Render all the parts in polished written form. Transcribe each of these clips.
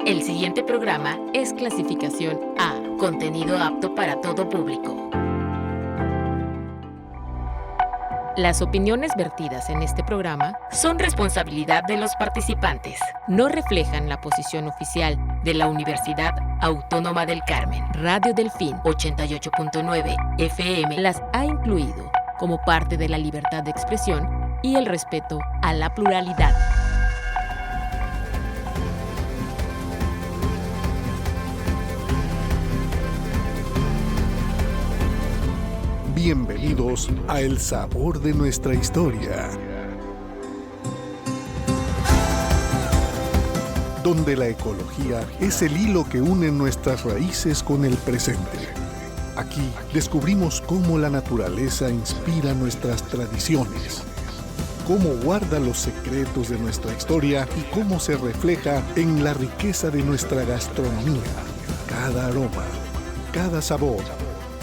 El siguiente programa es clasificación A, contenido apto para todo público. Las opiniones vertidas en este programa son responsabilidad de los participantes. No reflejan la posición oficial de la Universidad Autónoma del Carmen. Radio Delfín 88.9 FM las ha incluido como parte de la libertad de expresión y el respeto a la pluralidad. Bienvenidos a El Sabor de Nuestra Historia, donde la ecología es el hilo que une nuestras raíces con el presente. Aquí descubrimos cómo la naturaleza inspira nuestras tradiciones, cómo guarda los secretos de nuestra historia y cómo se refleja en la riqueza de nuestra gastronomía. Cada aroma, cada sabor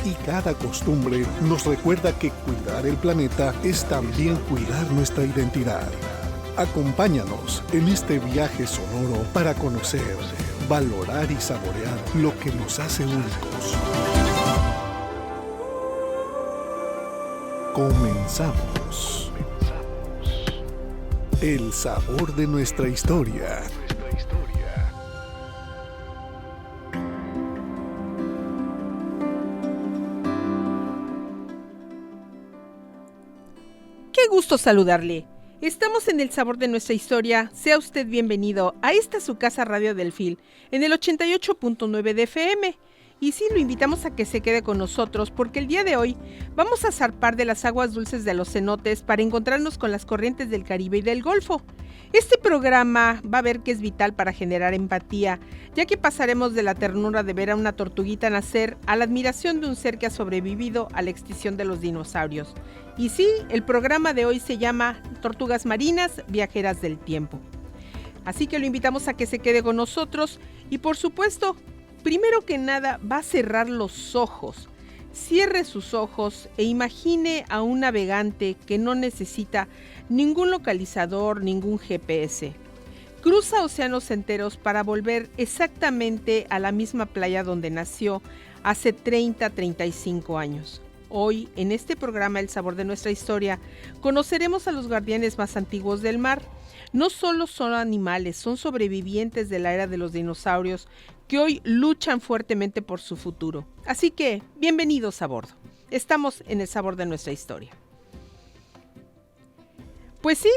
y cada costumbre nos recuerda que cuidar el planeta es también cuidar nuestra identidad. Acompáñanos en este viaje sonoro para conocer, valorar y saborear lo que nos hace únicos. Comenzamos. El sabor de nuestra historia. Qué gusto saludarle. Estamos en El Sabor de Nuestra Historia. Sea usted bienvenido a esta su casa Radio Delfín en el 88.9 de FM. Y sí, lo invitamos a que se quede con nosotros porque el día de hoy vamos a zarpar de las aguas dulces de los cenotes para encontrarnos con las corrientes del Caribe y del Golfo. Este programa va a ver que es vital para generar empatía, ya que pasaremos de la ternura de ver a una tortuguita nacer a la admiración de un ser que ha sobrevivido a la extinción de los dinosaurios. Y sí, el programa de hoy se llama Tortugas Marinas, Viajeras del Tiempo. Así que lo invitamos a que se quede con nosotros y por supuesto, primero que nada va a cerrar los ojos. Cierre sus ojos e imagine a un navegante que no necesita ningún localizador, ningún GPS. Cruza océanos enteros para volver exactamente a la misma playa donde nació hace 35 años. Hoy, en este programa El Sabor de Nuestra Historia, conoceremos a los guardianes más antiguos del mar. No solo son animales, son sobrevivientes de la era de los dinosaurios que hoy luchan fuertemente por su futuro. Así que, bienvenidos a bordo. Estamos en El Sabor de Nuestra Historia. Pues sí,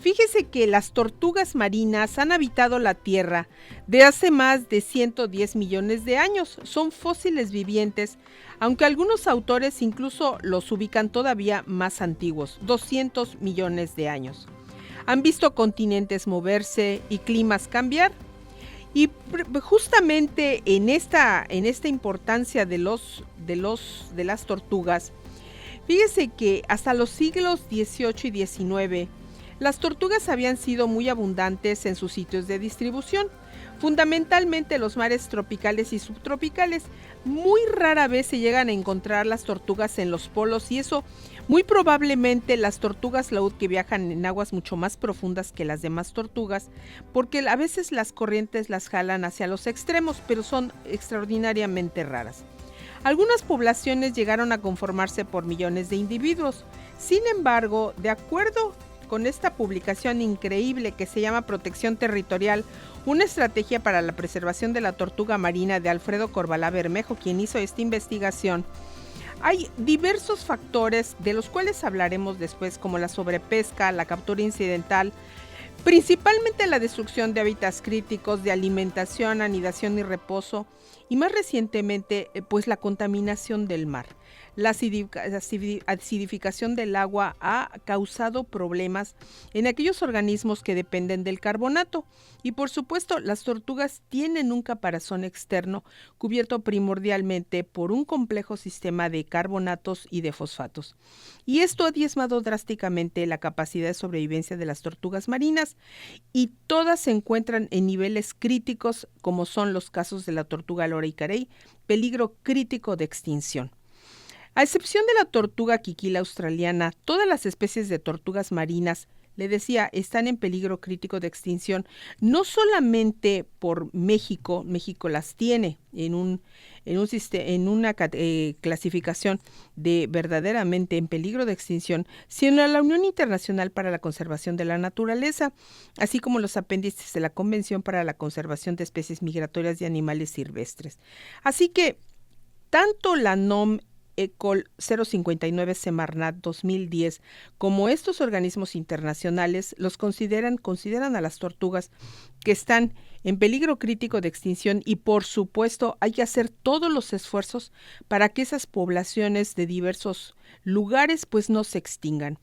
fíjese que las tortugas marinas han habitado la Tierra de hace más de 110 millones de años. Son fósiles vivientes, aunque algunos autores incluso los ubican todavía más antiguos, 200 millones de años. Han visto continentes moverse y climas cambiar. Y justamente en esta importancia de las tortugas, fíjese que hasta los siglos XVIII y XIX, las tortugas habían sido muy abundantes en sus sitios de distribución, fundamentalmente los mares tropicales y subtropicales. Muy rara vez se llegan a encontrar las tortugas en los polos y eso muy probablemente las tortugas laúd que viajan en aguas mucho más profundas que las demás tortugas, porque a veces las corrientes las jalan hacia los extremos, pero son extraordinariamente raras. Algunas poblaciones llegaron a conformarse por millones de individuos. Sin embargo, de acuerdo con esta publicación increíble que se llama Protección Territorial, una estrategia para la preservación de la tortuga marina de Alfredo Corbalá Bermejo, quien hizo esta investigación, hay diversos factores de los cuales hablaremos después, como la sobrepesca, la captura incidental, principalmente la destrucción de hábitats críticos, de alimentación, anidación y reposo, y más recientemente, pues la contaminación del mar. La acidificación del agua ha causado problemas en aquellos organismos que dependen del carbonato y por supuesto las tortugas tienen un caparazón externo cubierto primordialmente por un complejo sistema de carbonatos y de fosfatos. Y esto ha diezmado drásticamente la capacidad de sobrevivencia de las tortugas marinas y todas se encuentran en niveles críticos como son los casos de la tortuga lora y carey, peligro crítico de extinción. A excepción de la tortuga quiquila australiana, todas las especies de tortugas marinas le decía, están en peligro crítico de extinción, no solamente por México. México las tiene en una clasificación de verdaderamente en peligro de extinción, sino a la Unión Internacional para la Conservación de la Naturaleza, así como los apéndices de la Convención para la Conservación de Especies Migratorias de Animales Silvestres. Así que tanto la NOM ECOL 059 Semarnat 2010, como estos organismos internacionales, los consideran a las tortugas que están en peligro crítico de extinción, y por supuesto hay que hacer todos los esfuerzos para que esas poblaciones de diversos lugares pues no se extingan.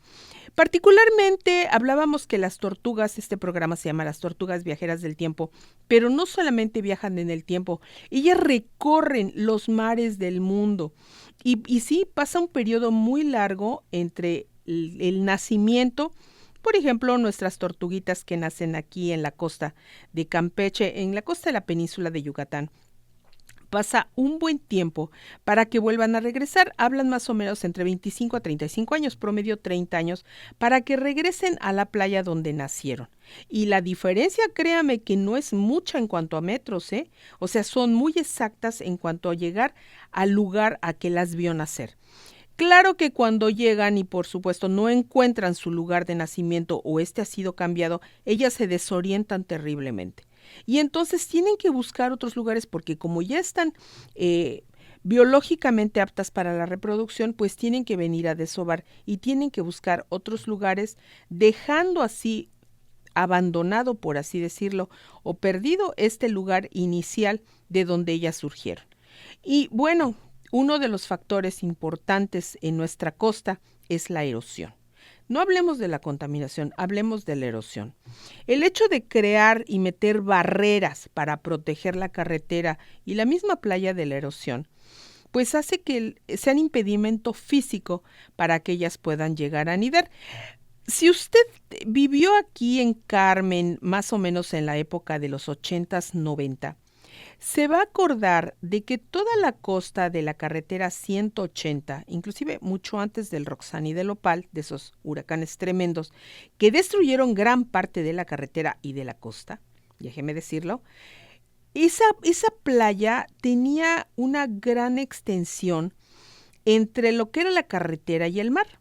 Particularmente hablábamos que las tortugas, este programa se llama Las Tortugas Viajeras del Tiempo, pero no solamente viajan en el tiempo, ellas recorren los mares del mundo. Y sí, pasa un periodo muy largo entre el nacimiento. Por ejemplo, nuestras tortuguitas que nacen aquí en la costa de Campeche, en la costa de la península de Yucatán. Pasa un buen tiempo para que vuelvan a regresar. Hablan más o menos entre 25 a 35 años, promedio 30 años, para que regresen a la playa donde nacieron. Y la diferencia, créame que no es mucha en cuanto a metros, ¿eh? O sea, son muy exactas en cuanto a llegar al lugar a que las vio nacer. Claro que cuando llegan y por supuesto no encuentran su lugar de nacimiento o este ha sido cambiado, ellas se desorientan terriblemente. Y entonces tienen que buscar otros lugares porque como ya están biológicamente aptas para la reproducción, pues tienen que venir a desovar y tienen que buscar otros lugares, dejando así abandonado, por así decirlo, o perdido este lugar inicial de donde ellas surgieron. Y bueno, uno de los factores importantes en nuestra costa es la erosión. No hablemos de la contaminación, hablemos de la erosión. El hecho de crear y meter barreras para proteger la carretera y la misma playa de la erosión, pues hace que sea un impedimento físico para que ellas puedan llegar a anidar. Si usted vivió aquí en Carmen, más o menos en la época de los 80s, 90, se va a acordar de que toda la costa de la carretera 180, inclusive mucho antes del Roxana y del Opal, de esos huracanes tremendos que destruyeron gran parte de la carretera y de la costa, déjeme decirlo, esa playa tenía una gran extensión entre lo que era la carretera y el mar.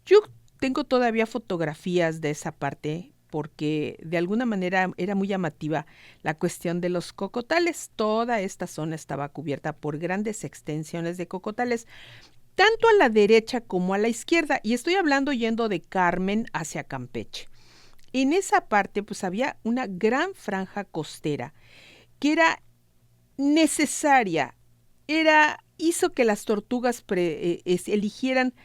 Yo tengo todavía fotografías de esa parte porque de alguna manera era muy llamativa la cuestión de los cocotales. Toda esta zona estaba cubierta por grandes extensiones de cocotales, tanto a la derecha como a la izquierda, y estoy hablando yendo de Carmen hacia Campeche. En esa parte pues había una gran franja costera que era necesaria, hizo que las tortugas eligieran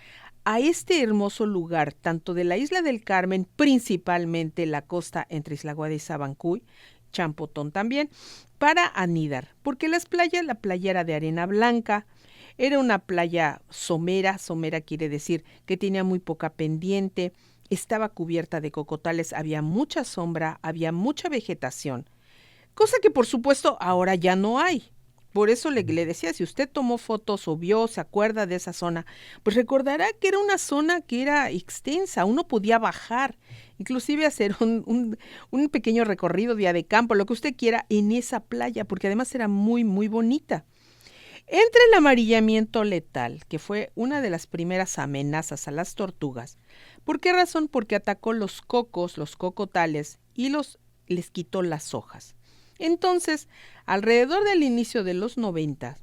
a este hermoso lugar, tanto de la isla del Carmen, principalmente la costa entre Isla Guada y Sabancuy, Champotón también, para anidar, porque la playa era de arena blanca, era una playa somera quiere decir que tenía muy poca pendiente, estaba cubierta de cocotales, había mucha sombra, había mucha vegetación, cosa que por supuesto ahora ya no hay. Por eso le decía, si usted tomó fotos o vio, se acuerda de esa zona, pues recordará que era una zona que era extensa, uno podía bajar, inclusive hacer un pequeño recorrido día de campo, lo que usted quiera, en esa playa, porque además era muy, muy bonita. Entre el amarillamiento letal, que fue una de las primeras amenazas a las tortugas, ¿por qué razón? Porque atacó los cocos, los cocotales, y les quitó las hojas. Entonces, alrededor del inicio de los 90,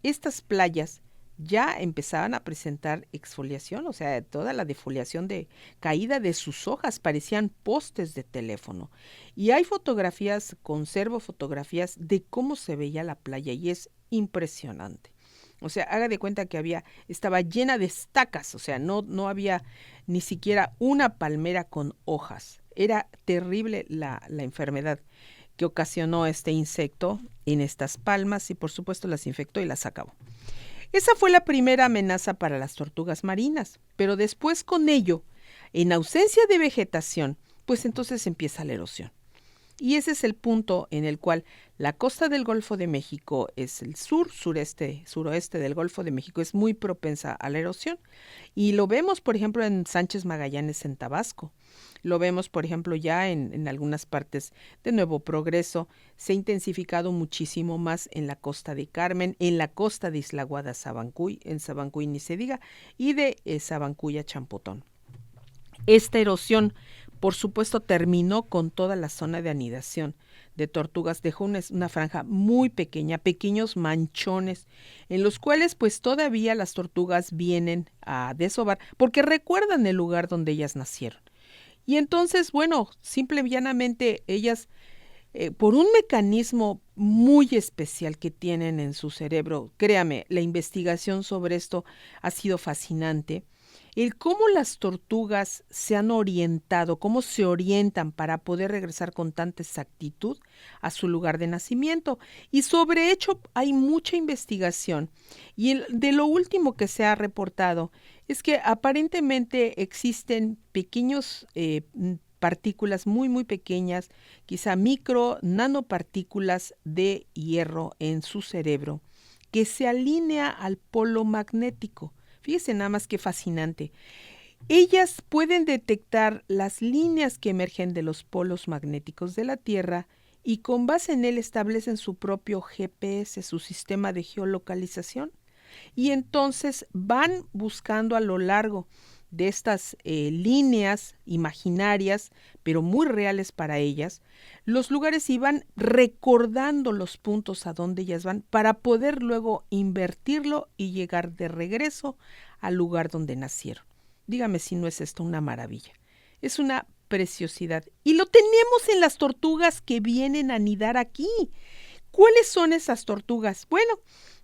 estas playas ya empezaban a presentar exfoliación, o sea, toda la defoliación de caída de sus hojas, parecían postes de teléfono. Y hay fotografías, conservo fotografías de cómo se veía la playa y es impresionante. O sea, haga de cuenta que estaba llena de estacas, o sea, no había ni siquiera una palmera con hojas. Era terrible la enfermedad que ocasionó este insecto en estas palmas y por supuesto las infectó y las acabó. Esa fue la primera amenaza para las tortugas marinas, pero después con ello, en ausencia de vegetación, pues entonces empieza la erosión. Y ese es el punto en el cual la costa del Golfo de México es el suroeste del Golfo de México, es muy propensa a la erosión. Y lo vemos, por ejemplo, en Sánchez Magallanes, en Tabasco. Lo vemos, por ejemplo, ya en algunas partes de Nuevo Progreso. Se ha intensificado muchísimo más en la costa de Carmen, en la costa de Isla Guada, Sabancuy, en Sabancuy ni se diga, y de Sabancuy a Champotón. Esta erosión, por supuesto, terminó con toda la zona de anidación de tortugas, dejó una franja muy pequeña, pequeños manchones, en los cuales pues todavía las tortugas vienen a desovar, porque recuerdan el lugar donde ellas nacieron. Y entonces, bueno, simple y llanamente ellas, por un mecanismo muy especial que tienen en su cerebro, créame, la investigación sobre esto ha sido fascinante, el cómo las tortugas se han orientado, cómo se orientan para poder regresar con tanta exactitud a su lugar de nacimiento. Y sobre hecho hay mucha investigación. Y de lo último que se ha reportado es que aparentemente existen pequeños partículas muy, muy pequeñas, quizá nanopartículas de hierro en su cerebro, que se alinea al polo magnético. Fíjese nada más qué fascinante. Ellas pueden detectar las líneas que emergen de los polos magnéticos de la Tierra y con base en él establecen su propio GPS, su sistema de geolocalización. Y entonces van buscando a lo largo de estas líneas imaginarias, pero muy reales para ellas, los lugares y van recordando los puntos a donde ellas van para poder luego invertirlo y llegar de regreso al lugar donde nacieron. Dígame si no es esto una maravilla. Es una preciosidad. Y lo tenemos en las tortugas que vienen a anidar aquí. ¿Cuáles son esas tortugas? Bueno,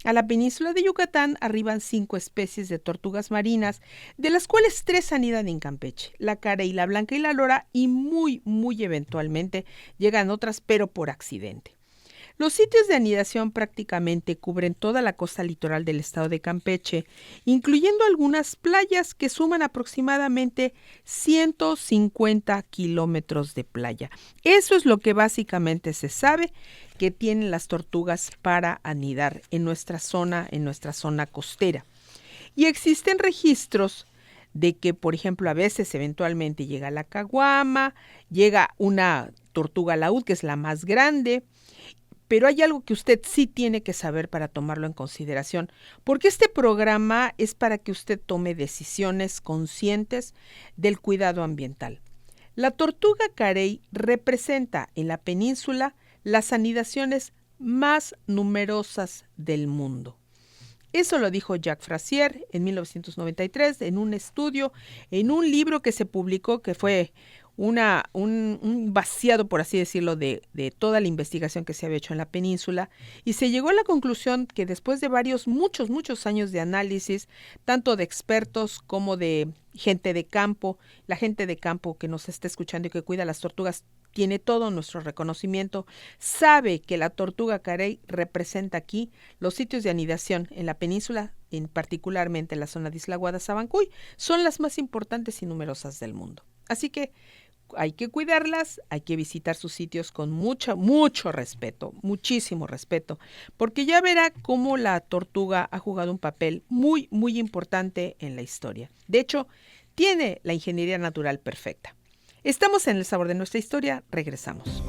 a la península de Yucatán arriban 5 especies de tortugas marinas, de las cuales 3 anidan en Campeche, la carey, la blanca y la lora, y muy, muy eventualmente llegan otras, pero por accidente. Los sitios de anidación prácticamente cubren toda la costa litoral del estado de Campeche, incluyendo algunas playas que suman aproximadamente 150 kilómetros de playa. Eso es lo que básicamente se sabe que tienen las tortugas para anidar en nuestra zona costera. Y existen registros de que, por ejemplo, a veces eventualmente llega la caguama, llega una tortuga laúd, que es la más grande. Pero hay algo que usted sí tiene que saber para tomarlo en consideración, porque este programa es para que usted tome decisiones conscientes del cuidado ambiental. La tortuga carey representa en la península las anidaciones más numerosas del mundo. Eso lo dijo Jacques Frassier en 1993 en un estudio, en un libro que se publicó, que fue un vaciado, por así decirlo, de toda la investigación que se había hecho en la península, y se llegó a la conclusión que después de muchos años de análisis, tanto de expertos como de gente de campo, la gente de campo que nos está escuchando y que cuida las tortugas, tiene todo nuestro reconocimiento, sabe que la tortuga carey representa aquí los sitios de anidación en la península, particularmente en la zona de Isla Guada, Sabancuy, son las más importantes y numerosas del mundo. Así que hay que cuidarlas, hay que visitar sus sitios con mucho respeto, muchísimo respeto, porque ya verá cómo la tortuga ha jugado un papel muy, muy importante en la historia. De hecho, tiene la ingeniería natural perfecta. Estamos en El Sabor de Nuestra Historia, regresamos.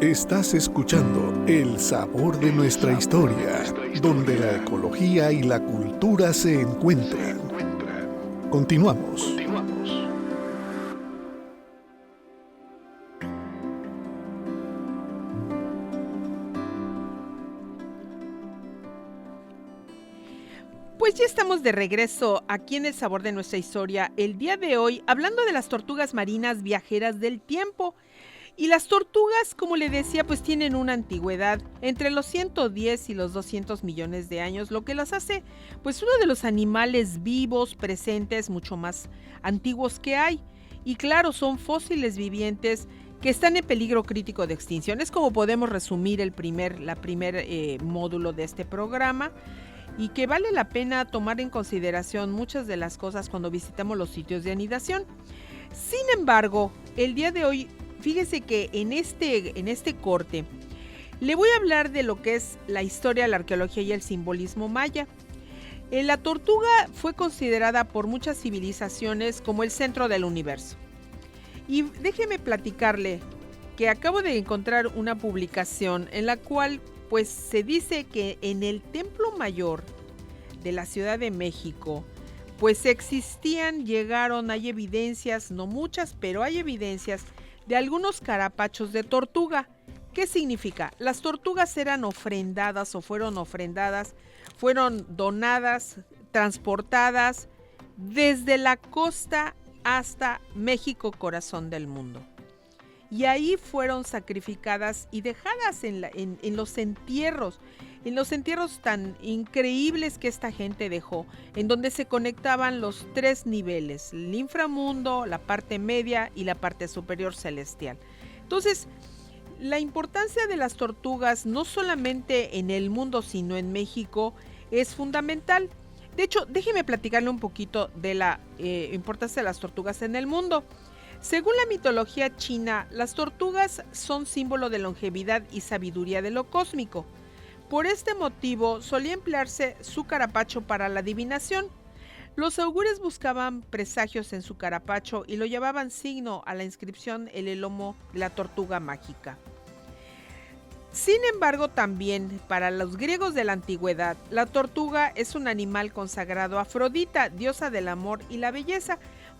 Estás escuchando El Sabor de Nuestra Historia, donde la ecología y la cultura se encuentran. Continuamos. Pues ya estamos de regreso aquí en El Sabor de Nuestra Historia, el día de hoy hablando de las tortugas marinas viajeras del tiempo. Y las tortugas, como le decía, pues tienen una antigüedad entre los 110 y los 200 millones de años, lo que las hace pues uno de los animales vivos, presentes, mucho más antiguos que hay. Y claro, son fósiles vivientes que están en peligro crítico de extinción. Es como podemos resumir la primer módulo de este programa, y que vale la pena tomar en consideración muchas de las cosas cuando visitamos los sitios de anidación. Sin embargo, el día de hoy, fíjese que en este corte le voy a hablar de lo que es la historia, la arqueología y el simbolismo maya. La tortuga fue considerada por muchas civilizaciones como el centro del universo. Y déjeme platicarle que acabo de encontrar una publicación en la cual pues se dice que en el Templo Mayor de la Ciudad de México pues hay evidencias, no muchas, pero hay evidencias de algunos carapachos de tortuga. ¿Qué significa? Las tortugas eran ofrendadas o fueron ofrendadas, fueron donadas, transportadas desde la costa hasta México, corazón del mundo. Y ahí fueron sacrificadas y dejadas en los entierros tan increíbles que esta gente dejó, en donde se conectaban los 3 niveles, el inframundo, la parte media y la parte superior celestial. Entonces, la importancia de las tortugas, no solamente en el mundo, sino en México, es fundamental. De hecho, déjeme platicarle un poquito de la importancia de las tortugas en el mundo. Según la mitología china, las tortugas son símbolo de longevidad y sabiduría de lo cósmico. Por este motivo, solía emplearse su carapacho para la adivinación. Los augures buscaban presagios en su carapacho y lo llevaban signo a la inscripción en el lomo de la tortuga mágica. Sin embargo, también para los griegos de la antigüedad, la tortuga es un animal consagrado a Afrodita, diosa del amor y la belleza.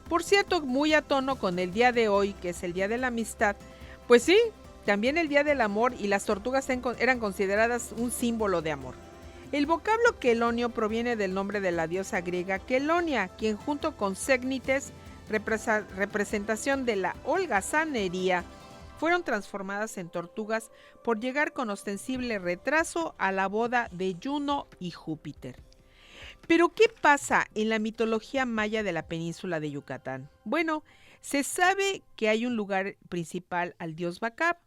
Por cierto, muy a tono con el día de hoy, que es el Día de la Amistad. Pues sí, también el Día del Amor, y las tortugas eran consideradas un símbolo de amor. El vocablo quelonio proviene del nombre de la diosa griega Quelonia, quien junto con Cégnites, representación de la holgazanería, fueron transformadas en tortugas por llegar con ostensible retraso a la boda de Juno y Júpiter. Pero ¿qué pasa en la mitología maya de la península de Yucatán? Bueno, se sabe que hay un lugar principal al dios Bacab.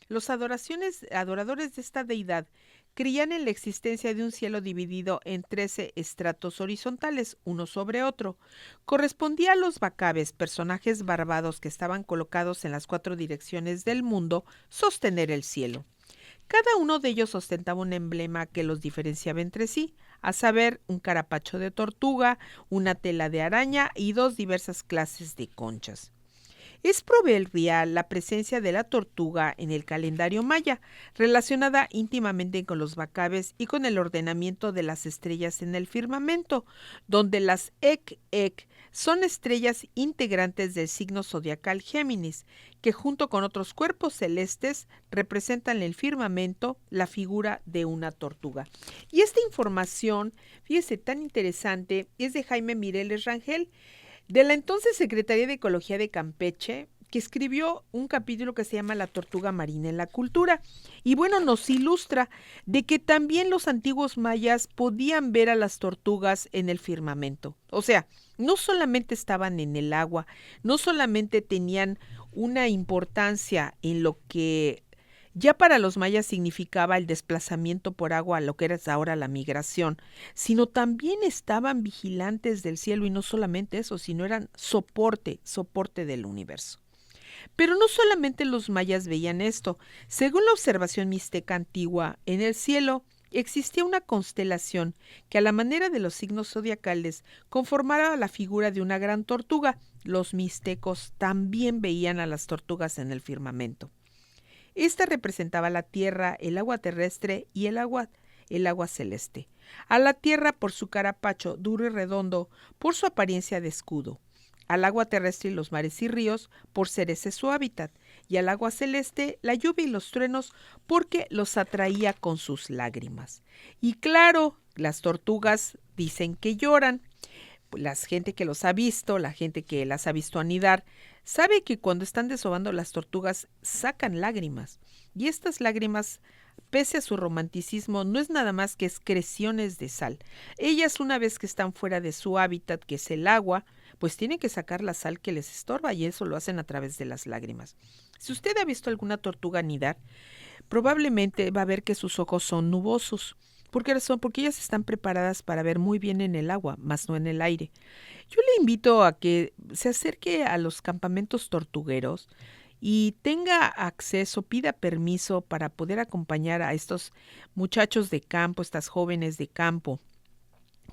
Los adoradores de esta deidad creían en la existencia de un cielo dividido en 13 estratos horizontales, uno sobre otro. Correspondía a los Bacabes, personajes barbados que estaban colocados en las 4 direcciones del mundo, sostener el cielo. Cada uno de ellos ostentaba un emblema que los diferenciaba entre sí, a saber, un carapacho de tortuga, una tela de araña y 2 diversas clases de conchas. Es proverbial la presencia de la tortuga en el calendario maya, relacionada íntimamente con los Bacabes y con el ordenamiento de las estrellas en el firmamento, donde las Ek son estrellas integrantes del signo zodiacal Géminis, que junto con otros cuerpos celestes representan en el firmamento la figura de una tortuga. Y esta información, fíjese, tan interesante, es de Jaime Mireles Rangel, de la entonces Secretaría de Ecología de Campeche, que escribió un capítulo que se llama La tortuga marina en la cultura. Y bueno, nos ilustra de que también los antiguos mayas podían ver a las tortugas en el firmamento. O sea, no solamente estaban en el agua, no solamente tenían una importancia en lo que ya para los mayas significaba el desplazamiento por agua a lo que era ahora la migración, sino también estaban vigilantes del cielo, y no solamente eso, sino eran soporte del universo. Pero no solamente los mayas veían esto. Según la observación mixteca antigua, en el cielo existía una constelación que, a la manera de los signos zodiacales, conformaba la figura de una gran tortuga. Los mixtecos también veían a las tortugas en el firmamento. Esta representaba la tierra, el agua terrestre y el agua celeste. A la tierra por su carapacho duro y redondo, por su apariencia de escudo. Al agua terrestre y los mares y ríos, por ser ese su hábitat. Y al agua celeste, la lluvia y los truenos, porque los atraía con sus lágrimas. Y claro, las tortugas dicen que lloran. La gente que los ha visto, la gente que las ha visto anidar, sabe que cuando están desovando las tortugas sacan lágrimas. Y estas lágrimas, pese a su romanticismo, no es nada más que excreciones de sal. Ellas, una vez que están fuera de su hábitat, que es el agua, pues tienen que sacar la sal que les estorba, y eso lo hacen a través de las lágrimas. Si usted ha visto alguna tortuga anidar, probablemente va a ver que sus ojos son nubosos, ¿Por qué razón? Porque ellas están preparadas para ver muy bien en el agua, más no en el aire. Yo le invito a que se acerque a los campamentos tortugueros y tenga acceso, pida permiso para poder acompañar a estos muchachos de campo, estas jóvenes de campo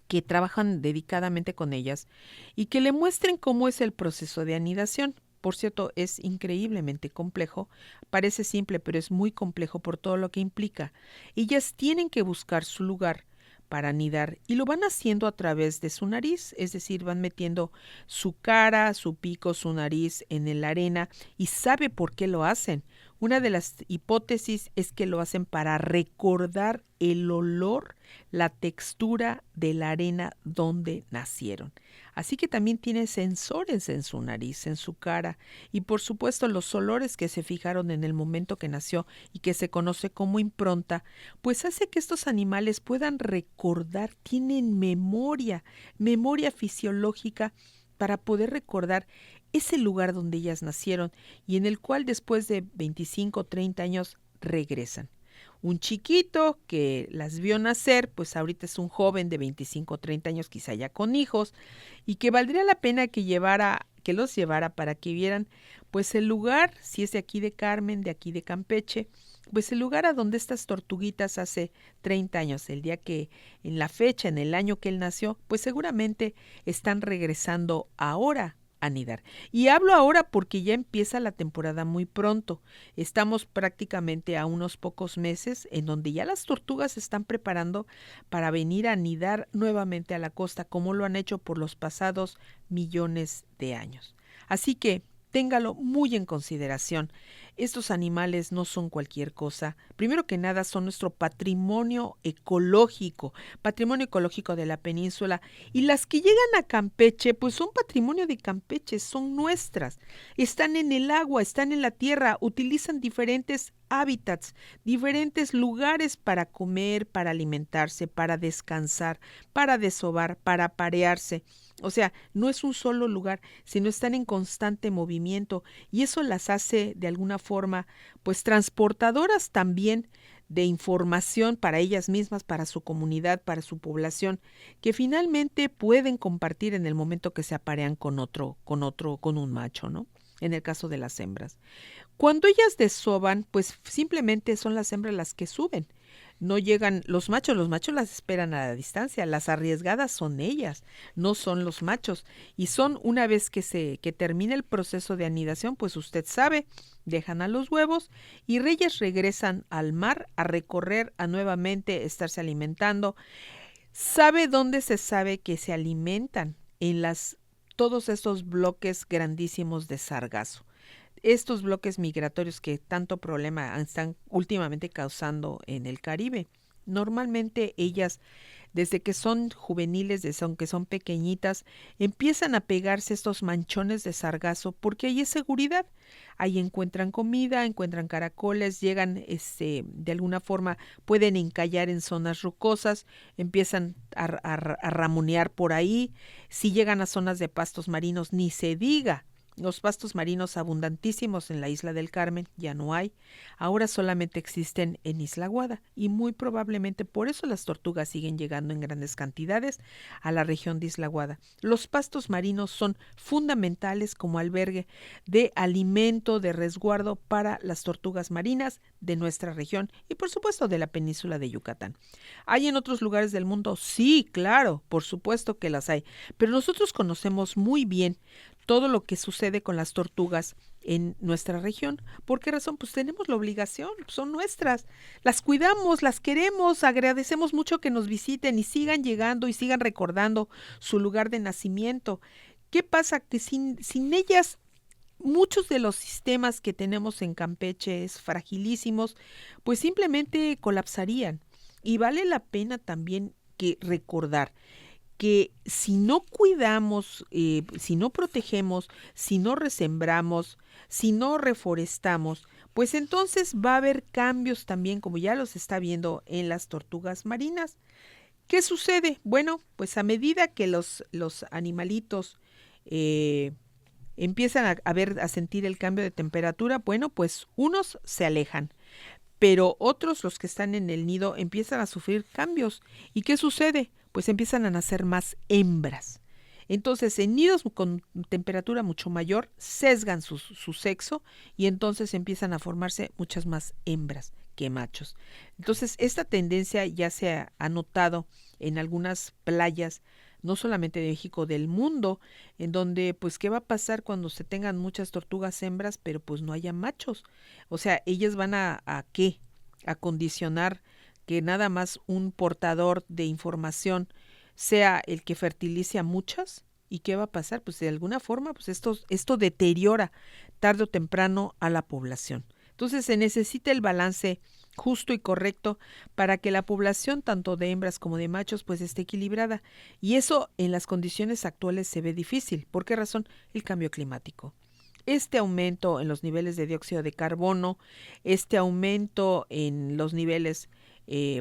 que trabajan dedicadamente con ellas y que le muestren cómo es el proceso de anidación. Por cierto, es increíblemente complejo, parece simple, pero es muy complejo por todo lo que implica. Ellas tienen que buscar su lugar para anidar y lo van haciendo a través de su nariz, es decir, van metiendo su cara, su pico, su nariz en la arena y sabe por qué lo hacen. Una de las hipótesis es que lo hacen para recordar el olor, la textura de la arena donde nacieron. Así que también tiene sensores en su nariz, en su cara y por supuesto los olores que se fijaron en el momento que nació y que se conoce como impronta, pues hace que estos animales puedan recordar, tienen memoria fisiológica para poder recordar ese lugar donde ellas nacieron y en el cual después de 25 o 30 años regresan. Un chiquito que las vio nacer, pues ahorita es un joven de 25 o 30 años, quizá ya con hijos, y que valdría la pena que los llevara para que vieran pues el lugar, si es de aquí de Carmen, de aquí de Campeche, pues el lugar a donde estas tortuguitas hace 30 años, el día que, en la fecha, en el año que él nació, pues seguramente están regresando ahora a anidar. Y hablo ahora porque ya empieza la temporada muy pronto. Estamos prácticamente a unos pocos meses en donde ya las tortugas se están preparando para venir a anidar nuevamente a la costa, como lo han hecho por los pasados millones de años. Así que téngalo muy en consideración. Estos animales no son cualquier cosa. Primero que nada, son nuestro patrimonio ecológico de la península. Y las que llegan a Campeche, pues son patrimonio de Campeche, son nuestras. Están en el agua, están en la tierra, utilizan diferentes hábitats, diferentes lugares para comer, para alimentarse, para descansar, para desovar, para aparearse. O sea, no es un solo lugar, sino están en constante movimiento y eso las hace de alguna forma pues transportadoras también de información para ellas mismas, para su comunidad, para su población, que finalmente pueden compartir en el momento que se aparean con un macho, ¿no? En el caso de las hembras. Cuando ellas desovan, pues simplemente son las hembras las que suben. No llegan los machos las esperan a la distancia, las arriesgadas son ellas, no son los machos. Y son una vez que termina el proceso de anidación, pues usted sabe, dejan a los huevos y ellas regresan al mar a recorrer, a nuevamente estarse alimentando. ¿Sabe dónde se sabe que se alimentan? En todos estos bloques grandísimos de sargazo. Estos bloques migratorios que tanto problema están últimamente causando en el Caribe. Normalmente ellas, desde que son juveniles, desde que son pequeñitas, empiezan a pegarse estos manchones de sargazo porque ahí es seguridad. Ahí encuentran comida, encuentran caracoles, llegan, de alguna forma pueden encallar en zonas rocosas, empiezan a ramonear por ahí. Si llegan a zonas de pastos marinos, ni se diga. Los pastos marinos abundantísimos en la isla del Carmen ya no hay, ahora solamente existen en Isla Aguada y muy probablemente por eso las tortugas siguen llegando en grandes cantidades a la región de Isla Aguada. Los pastos marinos son fundamentales como albergue de alimento, de resguardo para las tortugas marinas de nuestra región y por supuesto de la península de Yucatán. ¿Hay en otros lugares del mundo? Sí, claro, por supuesto que las hay, pero nosotros conocemos muy bien todo lo que sucede con las tortugas en nuestra región. ¿Por qué razón? Pues tenemos la obligación, son nuestras. Las cuidamos, las queremos, agradecemos mucho que nos visiten y sigan llegando y sigan recordando su lugar de nacimiento. ¿Qué pasa? Que sin ellas, muchos de los sistemas que tenemos en Campeche, fragilísimos, pues simplemente colapsarían. Y vale la pena también recordar que si no cuidamos, si no protegemos, si no resembramos, si no reforestamos, pues entonces va a haber cambios también, como ya los está viendo en las tortugas marinas. ¿Qué sucede? Bueno, pues a medida que los animalitos empiezan a sentir el cambio de temperatura, bueno, pues unos se alejan. pero otros, los que están en el nido, empiezan a sufrir cambios. ¿Y qué sucede? Pues empiezan a nacer más hembras. Entonces, en nidos con temperatura mucho mayor, sesgan su sexo y entonces empiezan a formarse muchas más hembras que machos. Entonces, esta tendencia ya se ha notado en algunas playas, no solamente de México, del mundo, en donde, pues, ¿qué va a pasar cuando se tengan muchas tortugas hembras, pero pues no haya machos? O sea, ellas van ¿a qué? A condicionar que nada más un portador de información sea el que fertilice a muchas. ¿Y qué va a pasar? Pues de alguna forma, pues esto deteriora tarde o temprano a la población. Entonces se necesita el balance justo y correcto para que la población, tanto de hembras como de machos, pues esté equilibrada. Y eso en las condiciones actuales se ve difícil. ¿Por qué razón? El cambio climático. Este aumento en los niveles de dióxido de carbono, este aumento en los niveles,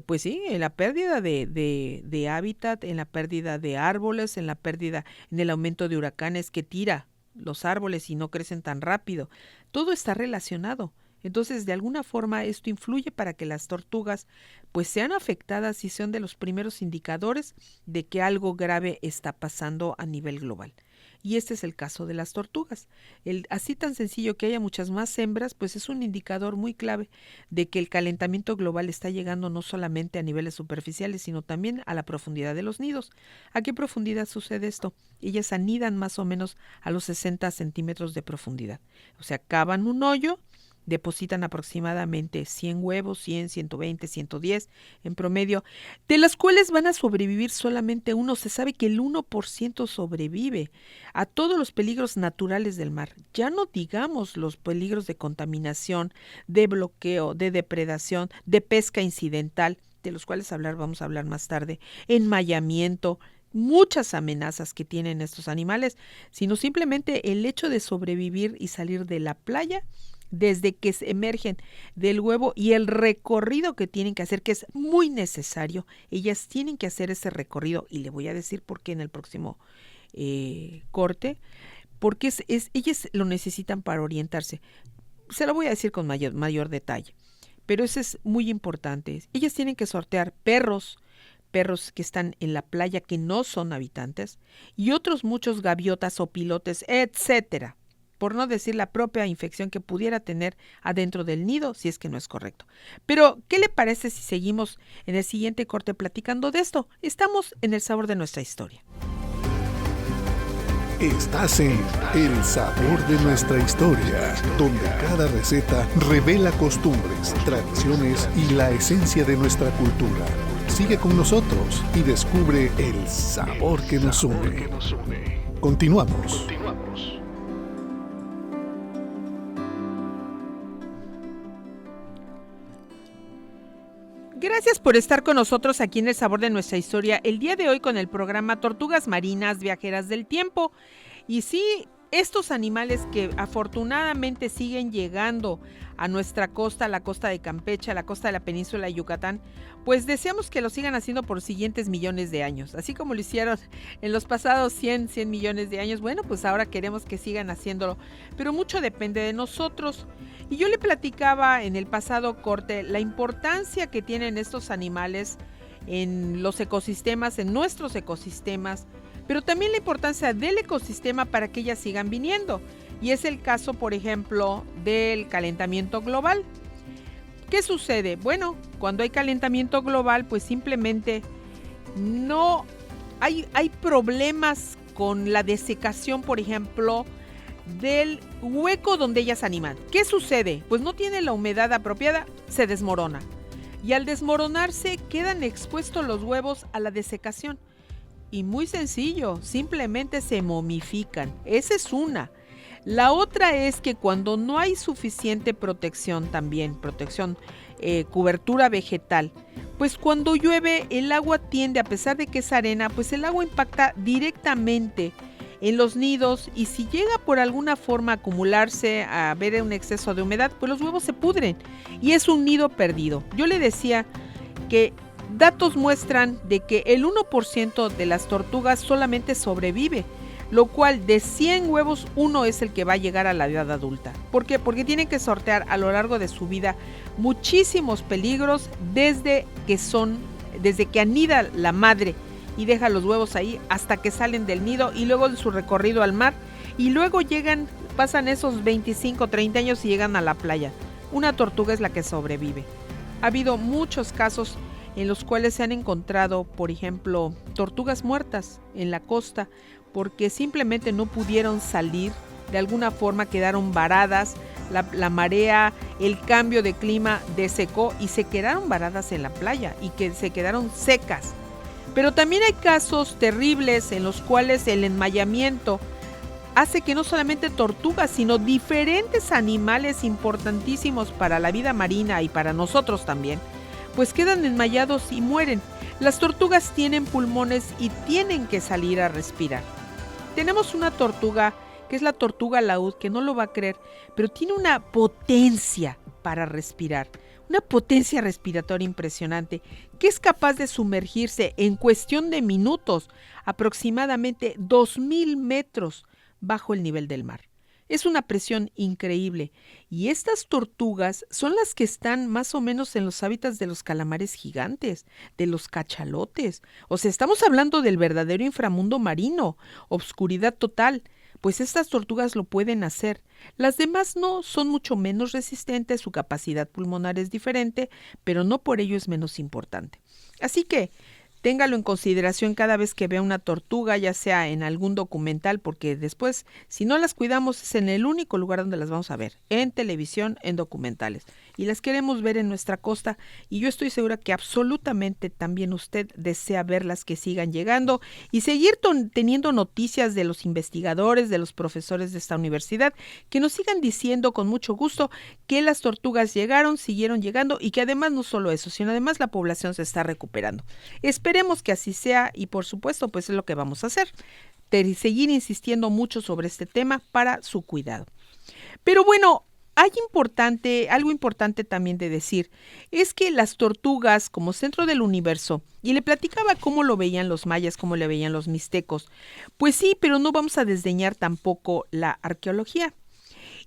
pues sí, en la pérdida de hábitat, en la pérdida de árboles, en el aumento de huracanes que tira los árboles y no crecen tan rápido. Todo está relacionado. Entonces, de alguna forma, esto influye para que las tortugas pues sean afectadas y sean de los primeros indicadores de que algo grave está pasando a nivel global. Y este es el caso de las tortugas. Así tan sencillo que haya muchas más hembras, pues es un indicador muy clave de que el calentamiento global está llegando no solamente a niveles superficiales, sino también a la profundidad de los nidos. ¿A qué profundidad sucede esto? Ellas anidan más o menos a los 60 centímetros de profundidad. O sea, cavan un hoyo, depositan aproximadamente 100 huevos, 100, 120, 110 en promedio, de las cuales van a sobrevivir solamente uno. Se sabe que el 1% sobrevive a todos los peligros naturales del mar. Ya no digamos los peligros de contaminación, de bloqueo, de depredación, de pesca incidental, de los cuales vamos a hablar más tarde, enmayamiento, muchas amenazas que tienen estos animales, sino simplemente el hecho de sobrevivir y salir de la playa desde que se emergen del huevo y el recorrido que tienen que hacer, que es muy necesario. Ellas tienen que hacer ese recorrido y le voy a decir por qué en el próximo corte, porque ellas lo necesitan para orientarse. Se lo voy a decir con mayor detalle, pero eso es muy importante. Ellas tienen que sortear perros que están en la playa que no son habitantes y otros muchos gaviotas o pilotes, etcétera, por no decir la propia infección que pudiera tener adentro del nido, si es que no es correcto. Pero, ¿qué le parece si seguimos en el siguiente corte platicando de esto? Estamos en el sabor de nuestra historia. Estás en El Sabor de Nuestra Historia, donde cada receta revela costumbres, tradiciones y la esencia de nuestra cultura. Sigue con nosotros y descubre el sabor que nos une. Continuamos. Gracias por estar con nosotros aquí en El Sabor de Nuestra Historia, el día de hoy con el programa Tortugas Marinas Viajeras del Tiempo. Y sí, estos animales que afortunadamente siguen llegando a nuestra costa, a la costa de Campeche, a la costa de la península de Yucatán, pues deseamos que lo sigan haciendo por los siguientes millones de años. Así como lo hicieron en los pasados 100 millones de años, bueno, pues ahora queremos que sigan haciéndolo. Pero mucho depende de nosotros. Y yo le platicaba en el pasado corte la importancia que tienen estos animales en los ecosistemas, en nuestros ecosistemas, pero también la importancia del ecosistema para que ellas sigan viniendo. Y es el caso, por ejemplo, del calentamiento global. ¿Qué sucede? Bueno, cuando hay calentamiento global, pues simplemente no hay problemas con la desecación, por ejemplo, del hueco donde ellas anidan. ¿Qué sucede? Pues no tiene la humedad apropiada, se desmorona. Y al desmoronarse quedan expuestos los huevos a la desecación. Y muy sencillo, simplemente se momifican. Esa es una. La otra es que cuando no hay suficiente protección también, cobertura vegetal, pues cuando llueve el agua tiende, a pesar de que es arena, pues el agua impacta directamente en los nidos y si llega por alguna forma a acumularse, a haber un exceso de humedad, pues los huevos se pudren y es un nido perdido. Yo le decía que datos muestran de que el 1% de las tortugas solamente sobrevive lo cual de 100 huevos, 1 es el que va a llegar a la edad adulta. ¿Por qué? Porque tienen que sortear a lo largo de su vida muchísimos peligros desde que anida la madre y deja los huevos ahí hasta que salen del nido y luego de su recorrido al mar y luego pasan esos 25, 30 años y llegan a la playa. Una tortuga es la que sobrevive. Ha habido muchos casos en los cuales se han encontrado, por ejemplo, tortugas muertas en la costa porque simplemente no pudieron salir, de alguna forma quedaron varadas, la marea, el cambio de clima desecó y se quedaron varadas en la playa y que se quedaron secas. Pero también hay casos terribles en los cuales el enmayamiento hace que no solamente tortugas, sino diferentes animales importantísimos para la vida marina y para nosotros también, pues quedan enmayados y mueren. Las tortugas tienen pulmones y tienen que salir a respirar. Tenemos una tortuga que es la tortuga laúd, que no lo va a creer, pero tiene una potencia para respirar, una potencia respiratoria impresionante, que es capaz de sumergirse en cuestión de minutos aproximadamente 2,000 metros bajo el nivel del mar. Es una presión increíble y estas tortugas son las que están más o menos en los hábitats de los calamares gigantes, de los cachalotes. O sea, estamos hablando del verdadero inframundo marino, obscuridad total. Pues estas tortugas lo pueden hacer. Las demás no, son mucho menos resistentes, su capacidad pulmonar es diferente, pero no por ello es menos importante. Así que téngalo en consideración cada vez que vea una tortuga, ya sea en algún documental, porque después, si no las cuidamos, es en el único lugar donde las vamos a ver, en televisión, en documentales. Y las queremos ver en nuestra costa, y yo estoy segura que absolutamente también usted desea verlas que sigan llegando y seguir teniendo noticias de los investigadores, de los profesores de esta universidad, que nos sigan diciendo con mucho gusto que las tortugas llegaron, siguieron llegando y que además no solo eso, sino además la población se está recuperando. Esperemos que así sea y por supuesto pues es lo que vamos a hacer, seguir insistiendo mucho sobre este tema para su cuidado. Pero bueno, algo importante también de decir, es que las tortugas como centro del universo, y le platicaba cómo lo veían los mayas, cómo le veían los mixtecos, pues sí, pero no vamos a desdeñar tampoco la arqueología.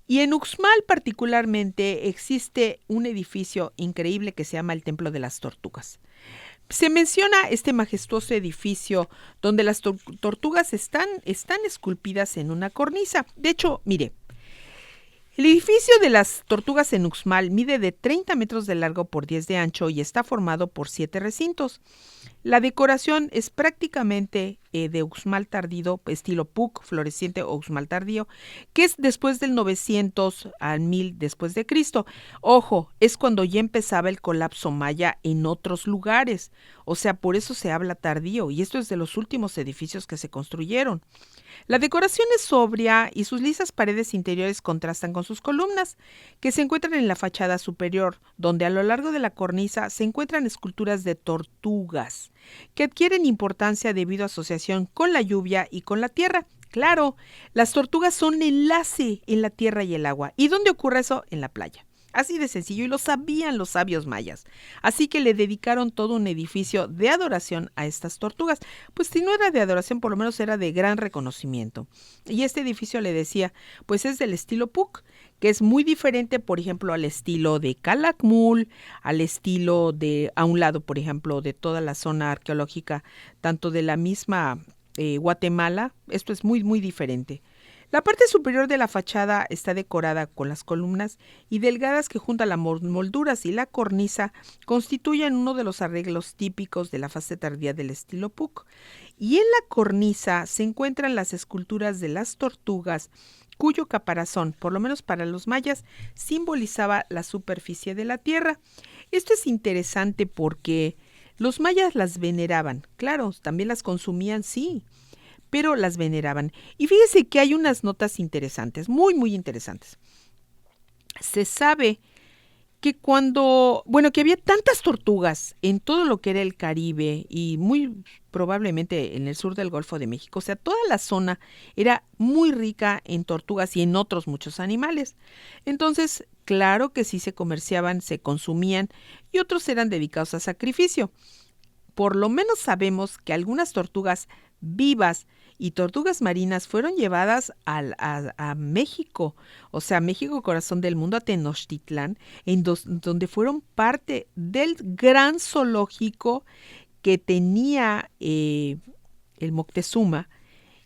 Y en Uxmal particularmente existe un edificio increíble que se llama el Templo de las Tortugas. Se menciona este majestuoso edificio donde las tortugas están esculpidas en una cornisa. De hecho, mire, el edificio de las tortugas en Uxmal mide de 30 metros de largo por 10 de ancho y está formado por 7 recintos. La decoración es prácticamente de Uxmal tardío, estilo Puc, floreciente o Uxmal tardío, que es después del 900 al 1000 después de Cristo. Ojo, es cuando ya empezaba el colapso maya en otros lugares. O sea, por eso se habla tardío y esto es de los últimos edificios que se construyeron. La decoración es sobria y sus lisas paredes interiores contrastan con sus columnas, que se encuentran en la fachada superior, donde a lo largo de la cornisa se encuentran esculturas de tortugas, que adquieren importancia debido a asociación con la lluvia y con la tierra. Claro, las tortugas son enlace en la tierra y el agua. ¿Y dónde ocurre eso? En la playa. Así de sencillo, y lo sabían los sabios mayas. Así que le dedicaron todo un edificio de adoración a estas tortugas. Pues si no era de adoración, por lo menos era de gran reconocimiento. Y este edificio, le decía, pues es del estilo Puc, que es muy diferente, por ejemplo, al estilo de Calakmul, al estilo de, a un lado, por ejemplo, de toda la zona arqueológica, tanto de la misma Guatemala. Esto es muy, muy diferente. La parte superior de la fachada está decorada con las columnas y delgadas que junto a las molduras y la cornisa constituyen uno de los arreglos típicos de la fase tardía del estilo Puc. Y en la cornisa se encuentran las esculturas de las tortugas, cuyo caparazón, por lo menos para los mayas, simbolizaba la superficie de la tierra. Esto es interesante porque los mayas las veneraban, claro, también las consumían, sí, pero las veneraban. Y fíjese que hay unas notas interesantes, muy, muy interesantes. Se sabe que que había tantas tortugas en todo lo que era el Caribe y muy probablemente en el sur del Golfo de México, o sea, toda la zona era muy rica en tortugas y en otros muchos animales. Entonces, claro que sí se comerciaban, se consumían y otros eran dedicados a sacrificio. Por lo menos sabemos que algunas tortugas vivas y tortugas marinas fueron llevadas a México, o sea, México, corazón del mundo, a Tenochtitlán, donde fueron parte del gran zoológico que tenía el Moctezuma,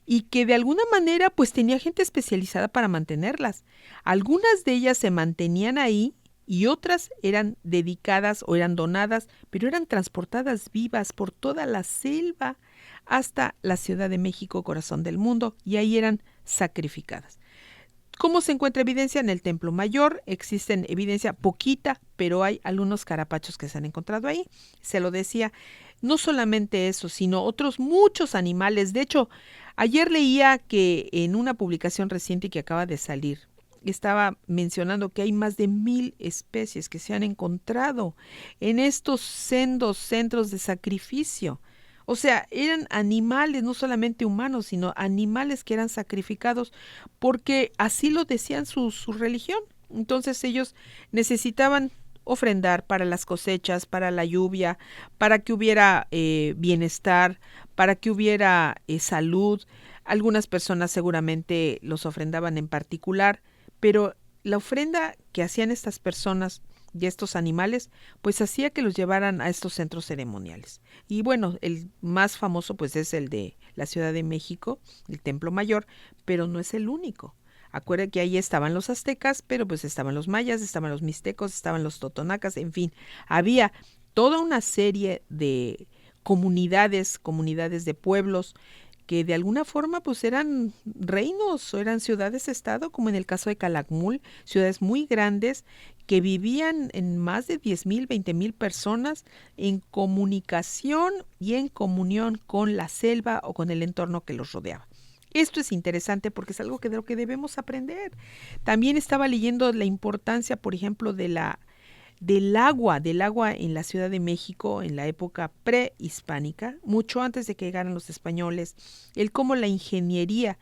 y que de alguna manera pues tenía gente especializada para mantenerlas. Algunas de ellas se mantenían ahí y otras eran dedicadas o eran donadas, pero eran transportadas vivas por toda la selva hasta la Ciudad de México, corazón del mundo, y ahí eran sacrificadas. ¿Cómo se encuentra evidencia? En el Templo Mayor existen evidencia poquita, pero hay algunos carapachos que se han encontrado ahí. Se lo decía, no solamente eso, sino otros muchos animales. De hecho, ayer leía que en una publicación reciente que acaba de salir, estaba mencionando que hay más de 1,000 especies que se han encontrado en estos sendos centros de sacrificio. O sea, eran animales, no solamente humanos, sino animales que eran sacrificados porque así lo decían su religión. Entonces ellos necesitaban ofrendar para las cosechas, para la lluvia, para que hubiera bienestar, para que hubiera salud. Algunas personas seguramente los ofrendaban en particular, pero la ofrenda que hacían estas personas y estos animales, pues hacía que los llevaran a estos centros ceremoniales. Y bueno, el más famoso pues es el de la Ciudad de México, el Templo Mayor, pero no es el único. Acuérdense que ahí estaban los aztecas, pero pues estaban los mayas, estaban los mixtecos, estaban los totonacas, en fin, había toda una serie de comunidades de pueblos que de alguna forma pues eran reinos o eran ciudades-estado, como en el caso de Calakmul, ciudades muy grandes que vivían en más de 10,000, 20,000 personas en comunicación y en comunión con la selva o con el entorno que los rodeaba. Esto es interesante porque es algo de lo que debemos aprender. También estaba leyendo la importancia, por ejemplo, del agua en la Ciudad de México en la época prehispánica, mucho antes de que llegaran los españoles, el cómo la ingeniería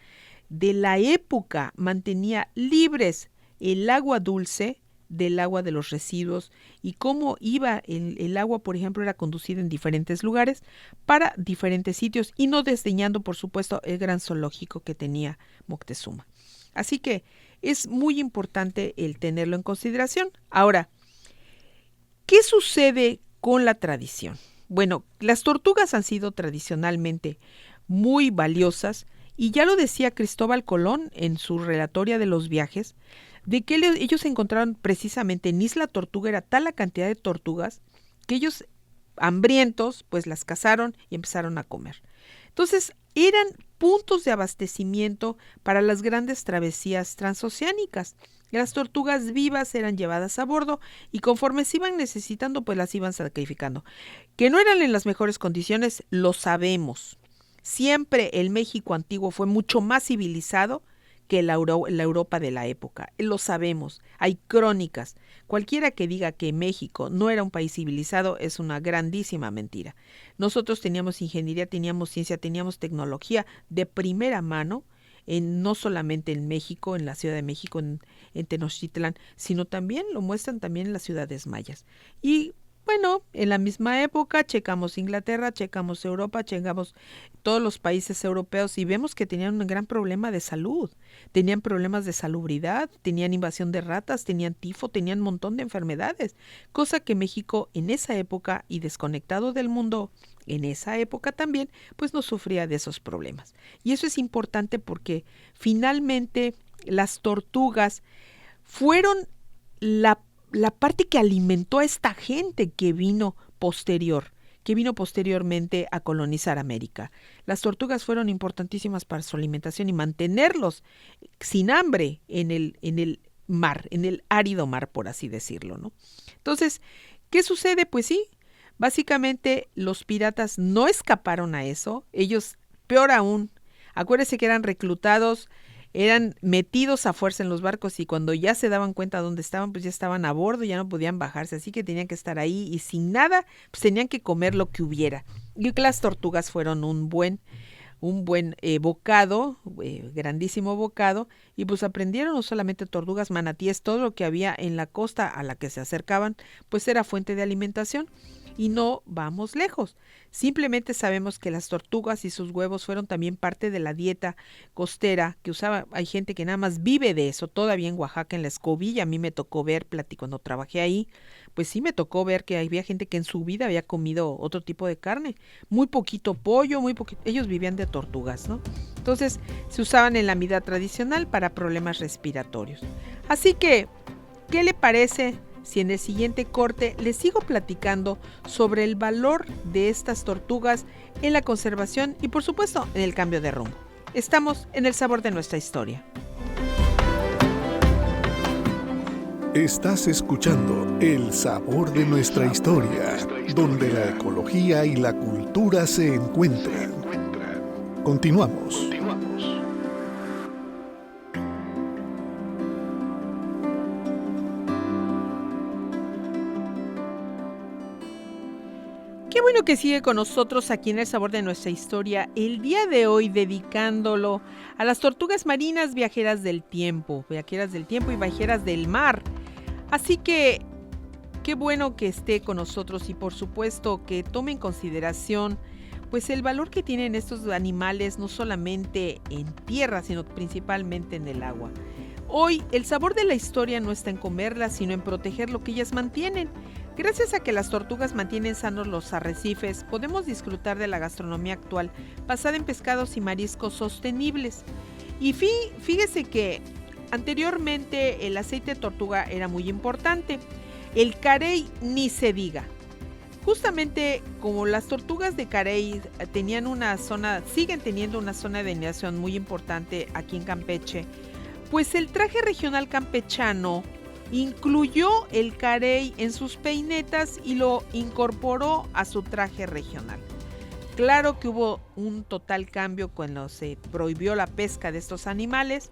de la época mantenía libres el agua dulce del agua de los residuos y cómo iba el agua, por ejemplo, era conducida en diferentes lugares para diferentes sitios y no desdeñando, por supuesto, el gran zoológico que tenía Moctezuma. Así que es muy importante el tenerlo en consideración. Ahora, ¿qué sucede con la tradición? Bueno, las tortugas han sido tradicionalmente muy valiosas y ya lo decía Cristóbal Colón en su relatoria de los viajes, de que ellos encontraron precisamente en Isla Tortuga, era tal la cantidad de tortugas que ellos, hambrientos, pues las cazaron y empezaron a comer. Entonces, eran puntos de abastecimiento para las grandes travesías transoceánicas. Las tortugas vivas eran llevadas a bordo y conforme se iban necesitando, pues las iban sacrificando. Que no eran en las mejores condiciones, lo sabemos. Siempre el México antiguo fue mucho más civilizado que la Europa de la época. Lo sabemos, hay crónicas. Cualquiera que diga que México no era un país civilizado es una grandísima mentira. Nosotros teníamos ingeniería, teníamos ciencia, teníamos tecnología de primera mano, no solamente en México, en la Ciudad de México, en Tenochtitlán, sino también lo muestran también en las ciudades mayas. Y bueno, en la misma época checamos Inglaterra, checamos Europa, checamos todos los países europeos y vemos que tenían un gran problema de salud, tenían problemas de salubridad, tenían invasión de ratas, tenían tifo, tenían un montón de enfermedades, cosa que México en esa época y desconectado del mundo en esa época también, pues no sufría de esos problemas. Y eso es importante porque finalmente las tortugas fueron la parte que alimentó a esta gente que vino posteriormente a colonizar América. Las tortugas fueron importantísimas para su alimentación y mantenerlos sin hambre en el mar, en el árido mar, por así decirlo, ¿no? Entonces, ¿qué sucede? Pues sí, básicamente los piratas no escaparon a eso, ellos, peor aún, acuérdense que eran reclutados, eran metidos a fuerza en los barcos y cuando ya se daban cuenta dónde estaban, pues ya estaban a bordo, ya no podían bajarse, así que tenían que estar ahí y sin nada, pues tenían que comer lo que hubiera. Y las tortugas fueron un buen bocado, grandísimo bocado, y pues aprendieron no solamente tortugas, manatíes, todo lo que había en la costa a la que se acercaban, pues era fuente de alimentación. Y no vamos lejos. Simplemente sabemos que las tortugas y sus huevos fueron también parte de la dieta costera que usaba. Hay gente que nada más vive de eso. Todavía en Oaxaca, en la Escobilla, a mí me tocó ver, cuando trabajé ahí, pues sí me tocó ver que había gente que en su vida había comido otro tipo de carne. Muy poquito pollo, muy poquito. Ellos vivían de tortugas, ¿no? Entonces se usaban en la vida tradicional para problemas respiratorios. Así que, ¿qué le parece si en el siguiente corte les sigo platicando sobre el valor de estas tortugas en la conservación y por supuesto en el cambio de rumbo? Estamos en El Sabor de Nuestra Historia. Estás escuchando El Sabor de Nuestra Historia, donde la ecología y la cultura se encuentran. Continuamos. Qué bueno que sigue con nosotros aquí en El Sabor de Nuestra Historia, el día de hoy dedicándolo a las tortugas marinas viajeras del tiempo y viajeras del mar. Así que qué bueno que esté con nosotros y por supuesto que tome en consideración pues el valor que tienen estos animales no solamente en tierra, sino principalmente en el agua. Hoy el sabor de la historia no está en comerlas, sino en proteger lo que ellas mantienen. Gracias a que las tortugas mantienen sanos los arrecifes, podemos disfrutar de la gastronomía actual, basada en pescados y mariscos sostenibles. Y fíjese que anteriormente el aceite de tortuga era muy importante. El carey ni se diga. Justamente como las tortugas de carey siguen teniendo una zona de anidación muy importante aquí en Campeche, pues el traje regional campechano incluyó el carey en sus peinetas y lo incorporó a su traje regional. Claro que hubo un total cambio cuando se prohibió la pesca de estos animales,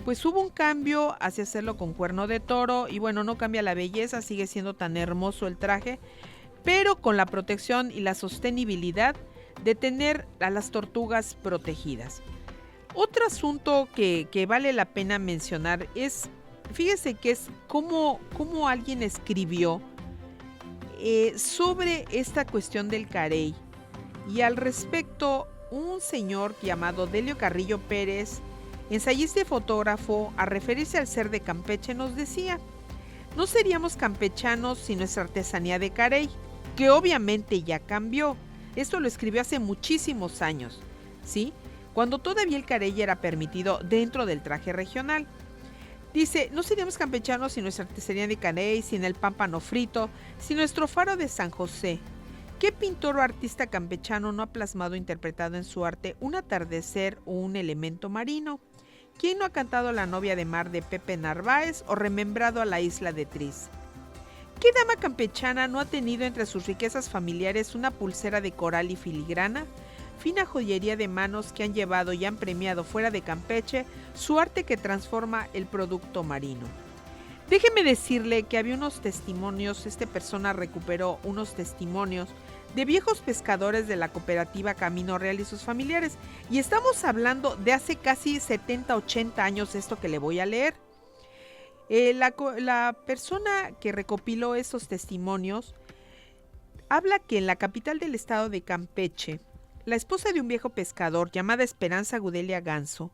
pues hubo un cambio hacia hacerlo con cuerno de toro y bueno, no cambia la belleza, sigue siendo tan hermoso el traje, pero con la protección y la sostenibilidad de tener a las tortugas protegidas. Otro asunto que vale la pena mencionar es, fíjese que es cómo alguien escribió sobre esta cuestión del carey. Y al respecto, un señor llamado Delio Carrillo Pérez, ensayista y fotógrafo, a referirse al ser de Campeche, nos decía: no seríamos campechanos sin nuestra artesanía de carey, que obviamente ya cambió. Esto lo escribió hace muchísimos años, ¿sí? Cuando todavía el carey era permitido dentro del traje regional. Dice, no seríamos campechanos sin nuestra artesanía de carey, sin el pámpano frito, sin nuestro faro de San José. ¿Qué pintor o artista campechano no ha plasmado o interpretado en su arte un atardecer o un elemento marino? ¿Quién no ha cantado La novia de mar de Pepe Narváez o remembrado a la isla de Tris? ¿Qué dama campechana no ha tenido entre sus riquezas familiares una pulsera de coral y filigrana? Fina joyería de manos que han llevado y han premiado fuera de Campeche su arte que transforma el producto marino. Déjeme decirle que había unos testimonios, esta persona recuperó unos testimonios de viejos pescadores de la cooperativa Camino Real y sus familiares, y estamos hablando de hace casi 70, 80 años esto que le voy a leer. La persona que recopiló esos testimonios habla que en la capital del estado de Campeche, la esposa de un viejo pescador llamada Esperanza Gudelia Ganso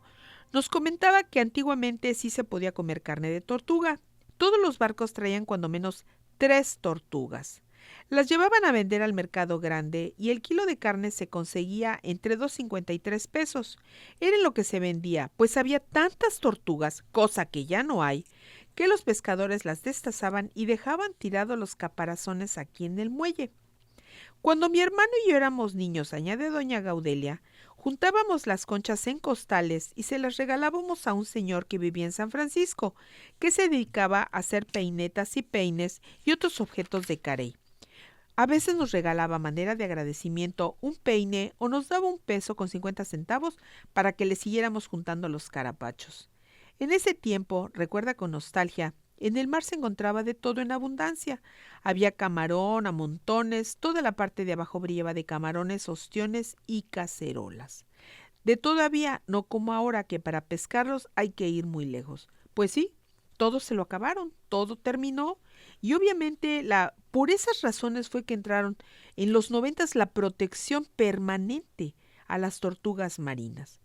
nos comentaba que antiguamente sí se podía comer carne de tortuga. Todos los barcos traían cuando menos 3 tortugas. Las llevaban a vender al mercado grande y el kilo de carne se conseguía entre 2.50 y 3 pesos. Era lo que se vendía, pues había tantas tortugas, cosa que ya no hay, que los pescadores las destazaban y dejaban tirados los caparazones aquí en el muelle. Cuando mi hermano y yo éramos niños, añade doña Gaudelia, juntábamos las conchas en costales y se las regalábamos a un señor que vivía en San Francisco, que se dedicaba a hacer peinetas y peines y otros objetos de carey. A veces nos regalaba a manera de agradecimiento un peine o nos daba 1 peso con 50 centavos para que le siguiéramos juntando los carapachos. En ese tiempo, recuerda con nostalgia, en el mar se encontraba de todo en abundancia. Había camarón a montones, toda la parte de abajo brillaba de camarones, ostiones y cacerolas. De todo había, no como ahora que para pescarlos hay que ir muy lejos. Pues sí, todo se lo acabaron, todo terminó y obviamente por esas razones fue que entraron en los 90 la protección permanente a las tortugas marinas.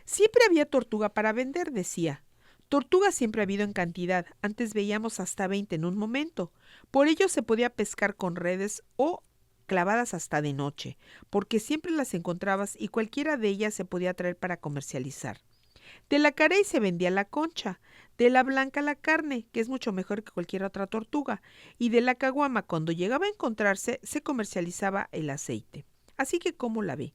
Siempre había tortuga para vender, decía. Tortugas siempre ha habido en cantidad, antes veíamos hasta 20 en un momento. Por ello se podía pescar con redes o clavadas hasta de noche, porque siempre las encontrabas y cualquiera de ellas se podía traer para comercializar. De la carey se vendía la concha, de la blanca la carne, que es mucho mejor que cualquier otra tortuga, y de la caguama, cuando llegaba a encontrarse, se comercializaba el aceite. Así que, ¿cómo la ve?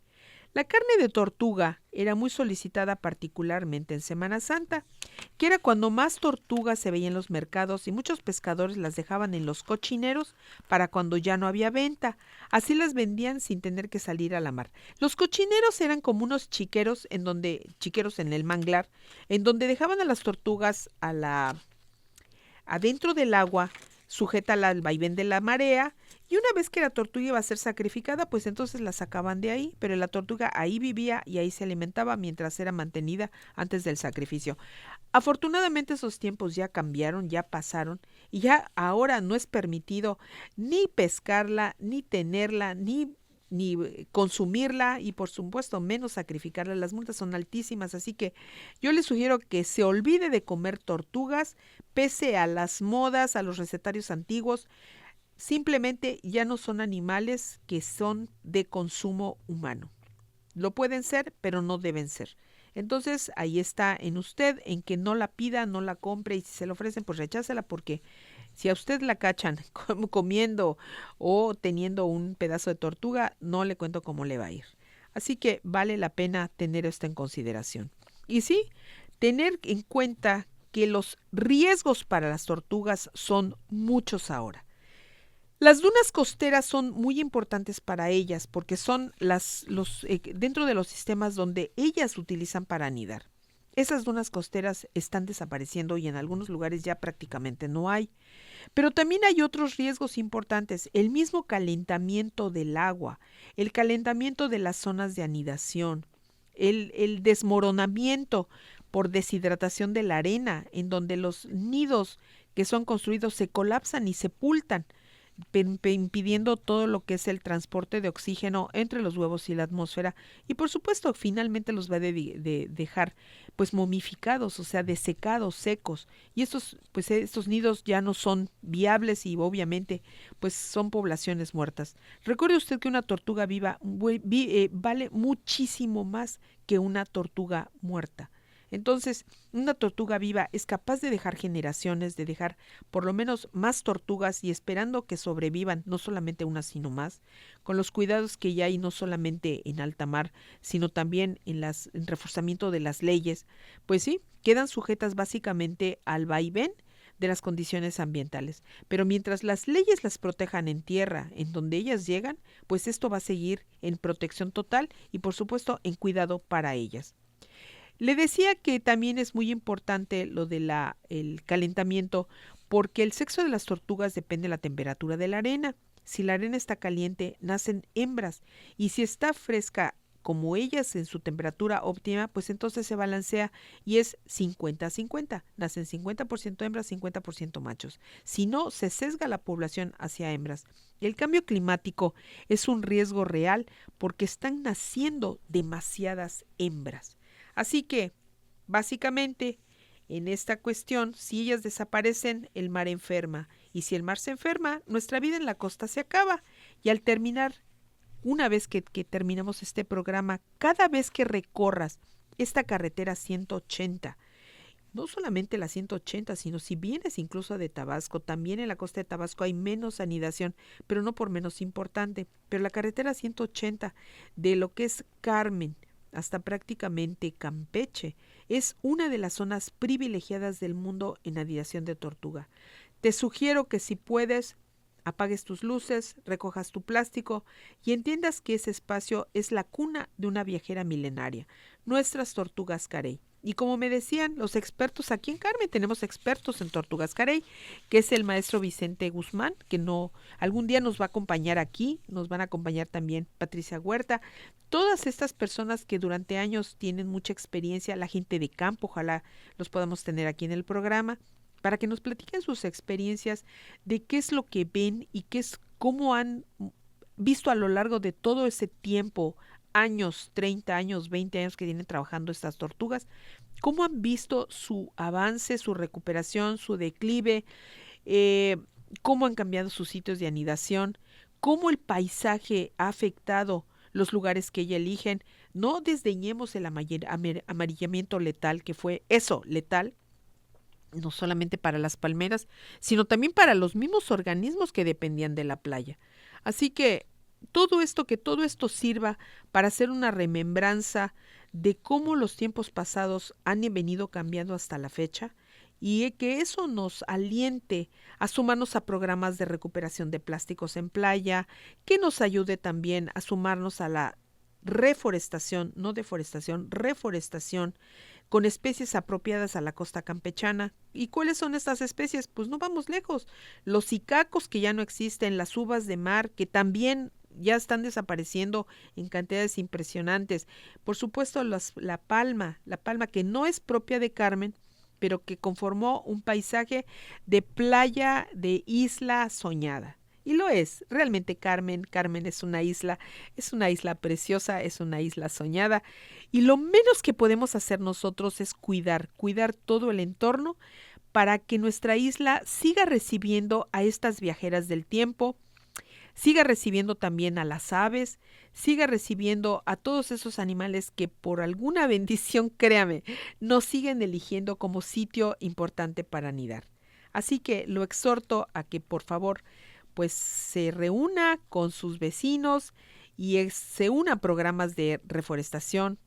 La carne de tortuga era muy solicitada particularmente en Semana Santa, que era cuando más tortugas se veían en los mercados y muchos pescadores las dejaban en los cochineros para cuando ya no había venta. Así las vendían sin tener que salir a la mar. Los cochineros eran como unos chiqueros en el manglar, en donde dejaban a las tortugas adentro del agua, sujeta al vaivén de la marea, y una vez que la tortuga iba a ser sacrificada, pues entonces la sacaban de ahí, pero la tortuga ahí vivía y ahí se alimentaba mientras era mantenida antes del sacrificio. Afortunadamente esos tiempos ya cambiaron, ya pasaron, y ya ahora no es permitido ni pescarla, ni tenerla, ni consumirla y por supuesto menos sacrificarla. Las multas son altísimas, así que yo les sugiero que se olvide de comer tortugas, pese a las modas, a los recetarios antiguos. Simplemente ya no son animales que son de consumo humano. Lo pueden ser, pero no deben ser. Entonces ahí está en usted, en que no la pida, no la compre, y si se la ofrecen, pues rechácela, porque si a usted la cachan comiendo o teniendo un pedazo de tortuga, no le cuento cómo le va a ir. Así que vale la pena tener esto en consideración. Y sí, tener en cuenta que los riesgos para las tortugas son muchos ahora. Las dunas costeras son muy importantes para ellas porque son dentro de los sistemas donde ellas utilizan para anidar. Esas dunas costeras están desapareciendo y en algunos lugares ya prácticamente no hay. Pero también hay otros riesgos importantes, el mismo calentamiento del agua, el calentamiento de las zonas de anidación, el desmoronamiento por deshidratación de la arena, en donde los nidos que son construidos se colapsan y sepultan, impidiendo todo lo que es el transporte de oxígeno entre los huevos y la atmósfera, y por supuesto finalmente los va a dejar pues momificados, o sea, desecados, secos, y estos nidos ya no son viables y obviamente pues son poblaciones muertas. Recuerde usted que una tortuga viva vale muchísimo más que una tortuga muerta. Entonces, una tortuga viva es capaz de dejar generaciones, de dejar por lo menos más tortugas y esperando que sobrevivan, no solamente una, sino más, con los cuidados que ya hay no solamente en alta mar, sino también en reforzamiento de las leyes, pues sí, quedan sujetas básicamente al vaivén de las condiciones ambientales. Pero mientras las leyes las protejan en tierra, en donde ellas llegan, pues esto va a seguir en protección total y por supuesto en cuidado para ellas. Le decía que también es muy importante lo de el calentamiento porque el sexo de las tortugas depende de la temperatura de la arena. Si la arena está caliente, nacen hembras y si está fresca como ellas en su temperatura óptima, pues entonces se balancea y es 50-50. Nacen 50% hembras, 50% machos. Si no, se sesga la población hacia hembras. El cambio climático es un riesgo real porque están naciendo demasiadas hembras. Así que, básicamente, en esta cuestión, si ellas desaparecen, el mar enferma. Y si el mar se enferma, nuestra vida en la costa se acaba. Y al terminar, una vez que terminamos este programa, cada vez que recorras esta carretera 180, no solamente la 180, sino si vienes incluso de Tabasco, también en la costa de Tabasco hay menos anidación, pero no por menos importante. Pero la carretera 180 de lo que es Carmen, hasta prácticamente Campeche, es una de las zonas privilegiadas del mundo en anidación de tortuga. Te sugiero que si puedes, apagues tus luces, recojas tu plástico y entiendas que ese espacio es la cuna de una viajera milenaria, nuestras tortugas carey. Y como me decían los expertos aquí en Carmen, tenemos expertos en tortugas carey, que es el maestro Vicente Guzmán, que algún día nos va a acompañar aquí, nos van a acompañar también Patricia Huerta, todas estas personas que durante años tienen mucha experiencia, la gente de campo, ojalá los podamos tener aquí en el programa. para que nos platiquen sus experiencias de qué es lo que ven y cómo han visto a lo largo de todo ese tiempo, años, 30 años, 20 años que vienen trabajando estas tortugas, cómo han visto su avance, su recuperación, su declive, cómo han cambiado sus sitios de anidación, cómo el paisaje ha afectado los lugares que ella eligen. No desdeñemos el amarillamiento letal, que fue eso, letal, no solamente para las palmeras, sino también para los mismos organismos que dependían de la playa. Así que todo esto sirva para hacer una remembranza de cómo los tiempos pasados han venido cambiando hasta la fecha, y que eso nos aliente a sumarnos a programas de recuperación de plásticos en playa, que nos ayude también a sumarnos a la reforestación, no deforestación, reforestación, con especies apropiadas a la costa campechana. ¿Y cuáles son estas especies? Pues no vamos lejos. Los icacos, que ya no existen, las uvas de mar, que también ya están desapareciendo en cantidades impresionantes. Por supuesto, la palma que no es propia de Carmen, pero que conformó un paisaje de playa, de isla soñada. Y lo es, realmente Carmen es una isla preciosa, es una isla soñada, y lo menos que podemos hacer nosotros es cuidar todo el entorno para que nuestra isla siga recibiendo a estas viajeras del tiempo, siga recibiendo también a las aves, siga recibiendo a todos esos animales que por alguna bendición, créame, nos siguen eligiendo como sitio importante para anidar. Así que lo exhorto a que por favor pues se reúna con sus vecinos y se una a programas de reforestación,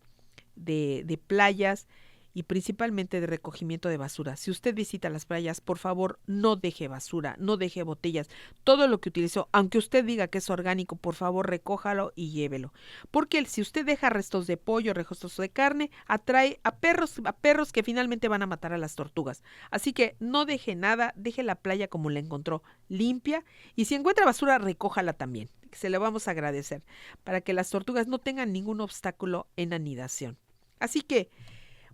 de playas y principalmente de recogimiento de basura. Si usted visita las playas, por favor, no deje basura, no deje botellas. Todo lo que utilizó, aunque usted diga que es orgánico, por favor, recójalo y llévelo. Porque si usted deja restos de pollo, restos de carne, atrae a perros que finalmente van a matar a las tortugas. Así que no deje nada, deje la playa como la encontró, limpia. Y si encuentra basura, recójala también. Se le vamos a agradecer para que las tortugas no tengan ningún obstáculo en anidación. Así que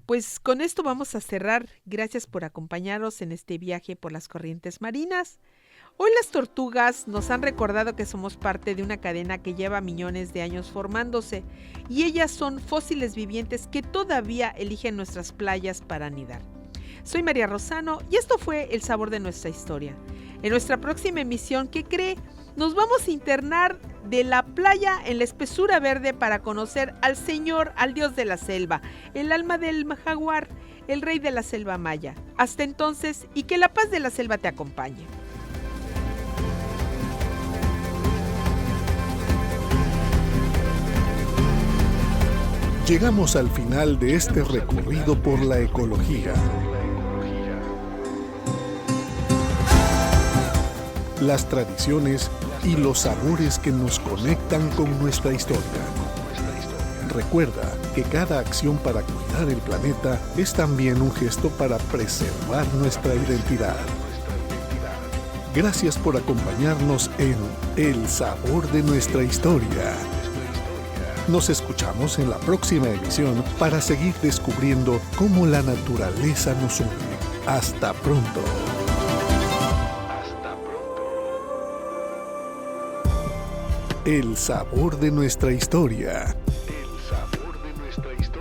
pues con esto vamos a cerrar. Gracias por acompañarnos en este viaje por las corrientes marinas. Hoy las tortugas nos han recordado que somos parte de una cadena que lleva millones de años formándose, y ellas son fósiles vivientes que todavía eligen nuestras playas para anidar. Soy María Rosano y esto fue El Sabor de Nuestra Historia. En nuestra próxima emisión, ¿qué cree? Nos vamos a internar de la playa en la espesura verde para conocer al Señor, al Dios de la selva, el alma del jaguar, el rey de la selva maya. Hasta entonces, y que la paz de la selva te acompañe. Llegamos al final de este recorrido por la ecología. Las tradiciones y los sabores que nos conectan con nuestra historia. Recuerda que cada acción para cuidar el planeta es también un gesto para preservar nuestra identidad. Gracias por acompañarnos en El Sabor de Nuestra Historia. Nos escuchamos en la próxima emisión para seguir descubriendo cómo la naturaleza nos une. Hasta pronto. El sabor de nuestra historia. El sabor de nuestra historia.